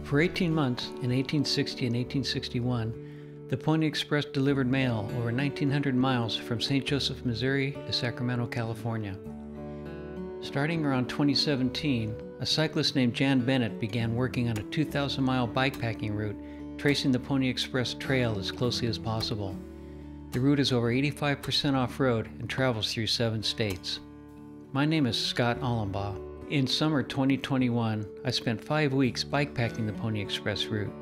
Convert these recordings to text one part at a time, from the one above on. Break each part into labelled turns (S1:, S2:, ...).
S1: For 18 months, in 1860 and 1861, the Pony Express delivered mail over 1,900 miles from St. Joseph, Missouri to Sacramento, California. Starting around 2017, a cyclist named Jan Bennett began working on a 2,000-mile bikepacking route, tracing the Pony Express Trail as closely as possible. The route is over 85% off-road and travels through 7 states. My name is Scott Allenbaugh. In summer 2021, I spent 5 weeks bikepacking the Pony Express route.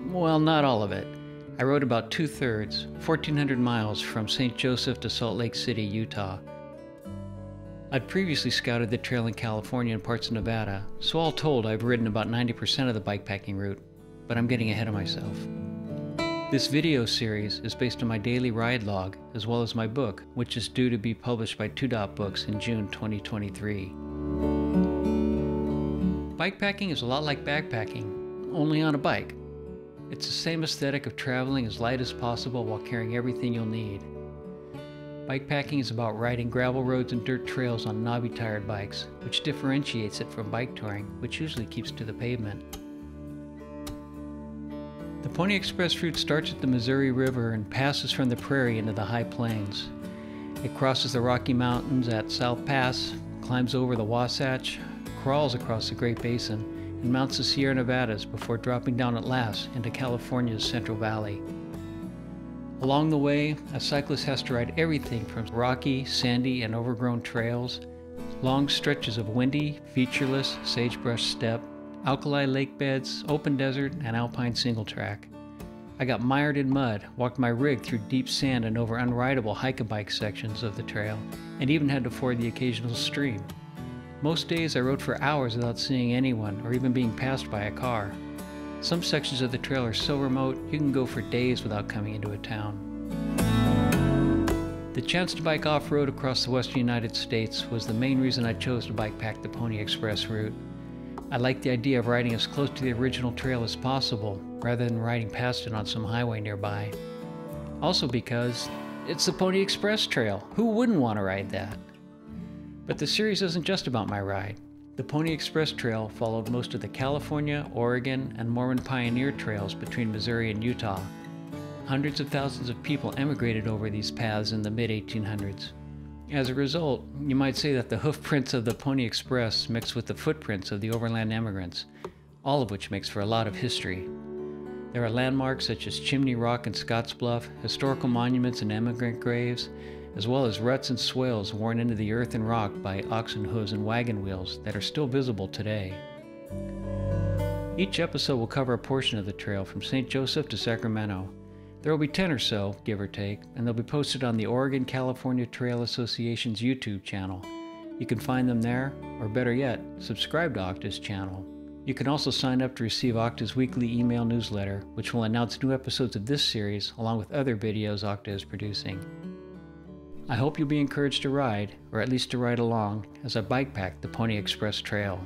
S1: Well, not all of it. I rode about 2/3, 1,400 miles from St. Joseph to Salt Lake City, Utah. I'd previously scouted the trail in California and parts of Nevada, so all told I've ridden about 90% of the bikepacking route, but I'm getting ahead of myself. This video series is based on my daily ride log, as well as my book, which is due to be published by Two Dot Books in June 2023. Bikepacking is a lot like backpacking, only on a bike. It's the same aesthetic of traveling as light as possible while carrying everything you'll need. Bikepacking is about riding gravel roads and dirt trails on knobby-tired bikes, which differentiates it from bike touring, which usually keeps to the pavement. The Pony Express route starts at the Missouri River and passes from the prairie into the high plains. It crosses the Rocky Mountains at South Pass, climbs over the Wasatch, crawls across the Great Basin, and mounts the Sierra Nevadas before dropping down at last into California's Central Valley. Along the way, a cyclist has to ride everything from rocky, sandy, and overgrown trails, long stretches of windy, featureless sagebrush steppe, alkali lake beds, open desert, and alpine single track. I got mired in mud, walked my rig through deep sand and over unrideable hike-a-bike sections of the trail, and even had to ford the occasional stream. Most days I rode for hours without seeing anyone or even being passed by a car. Some sections of the trail are so remote you can go for days without coming into a town. The chance to bike off-road across the western United States was the main reason I chose to bikepack the Pony Express route. I liked the idea of riding as close to the original trail as possible, rather than riding past it on some highway nearby. Also because it's the Pony Express Trail. Who wouldn't want to ride that? But the series isn't just about my ride. The Pony Express Trail followed most of the California, Oregon, and Mormon pioneer trails between Missouri and Utah. Hundreds of thousands of people emigrated over these paths in the mid-1800s. As a result, you might say that the hoofprints of the Pony Express mixed with the footprints of the overland immigrants, all of which makes for a lot of history. There are landmarks such as Chimney Rock and Scottsbluff, historical monuments and immigrant graves, as well as ruts and swales worn into the earth and rock by oxen hooves and wagon wheels that are still visible today. Each episode will cover a portion of the trail from St. Joseph to Sacramento. There will be 10 or so, give or take, and they'll be posted on the Oregon-California Trail Association's YouTube channel. You can find them there, or better yet, subscribe to Octa's channel. You can also sign up to receive Octa's weekly email newsletter, which will announce new episodes of this series along with other videos Octa is producing. I hope you'll be encouraged to ride, or at least to ride along, as I bikepack the Pony Express Trail.